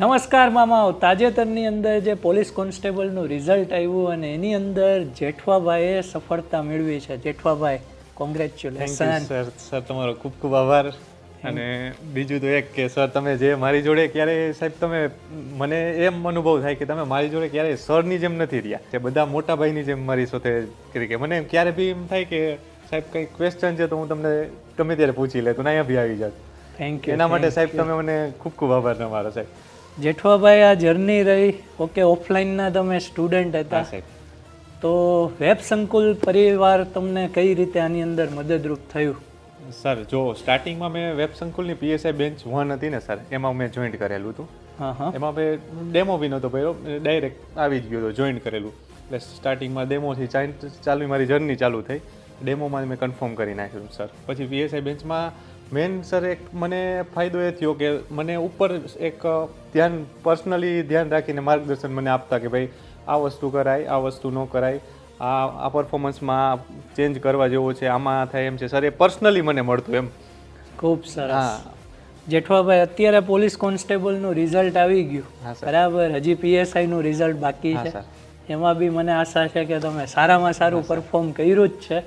નમસ્કાર મામાઓ, તાજેતરની અંદર જે પોલીસ કોન્સ્ટેબલનું રિઝલ્ટ આવ્યું અને એની અંદર જેઠવાભાઈએ સફળતા મેળવી છે. જેઠવાભાઈ, કોંગ્રેચ્યુલેશન. સર તમારો ખૂબ ખૂબ આભાર. અને બીજું તો એક કે સર તમે જે મારી જોડે ક્યારેય સાહેબ તમે મને એમ અનુભવ થાય કે તમે મારી જોડે ક્યારેય સરની જેમ નથી રહ્યા, કે બધા મોટા ભાઈની જેમ મારી સાથે કરી. કે મને ક્યારે બી એમ થાય કે સાહેબ કંઈ ક્વેશ્ચન છે તો હું તમને ગમે ત્યારે પૂછી લેતો ને અહીંયા બી આવી જાત. Thank you. એના માટે સાહેબ તમે મને ખૂબ ખૂબ આભાર તમારો સાહેબ. જેઠવાભાઈ, આ જર્ની રહી, ઓકે, ઓફલાઈનના તમે સ્ટુડન્ટ હતા, સાહેબ તો વેબ સંકુલ પરિવાર તમને કઈ રીતે આની અંદર મદદરૂપ થયું? સર જો સ્ટાર્ટિંગમાં મેં વેબ સંકુલની PSI બેન્ચ 1 હતી ને સર, એમાં મેં જોઈન્ટ કરેલું હતું. હા હા. એમાં મેં ડેમો બી નહોતો કર્યો, ડાયરેક્ટ આવી જ ગયો હતો, જોઈન્ટ કરેલું. એટલે સ્ટાર્ટિંગમાં ડેમોથી ચાલુ મારી જર્ની ચાલુ થઈ. ડેમોમાં મેં કન્ફર્મ કરી નાખ્યું સર. પછી PSI બેન્ચમાં મેન સર એક મને ફાયદો એ થયો કે મને ઉપર એક ધ્યાન પર્સનલી ધ્યાન રાખીને માર્ગદર્શન મને આપતા કે ભાઈ આ વસ્તુ કરાય, આ વસ્તુ ન કરાય, આ પરફોર્મન્સમાં ચેન્જ કરવા જેવો છે, આમાં થાય એમ છે સર. એ પર્સનલી મને મળતું એમ. ખૂબ સરસ. જેઠવાભાઈ, અત્યારે પોલીસ કોન્સ્ટેબલનું રિઝલ્ટ આવી ગયું, બરાબર, હજી PSI નું રિઝલ્ટ બાકી છે. એમાં બી મને આશા છે કે તમે સારામાં સારું પરફોર્મ કર્યું જ છે.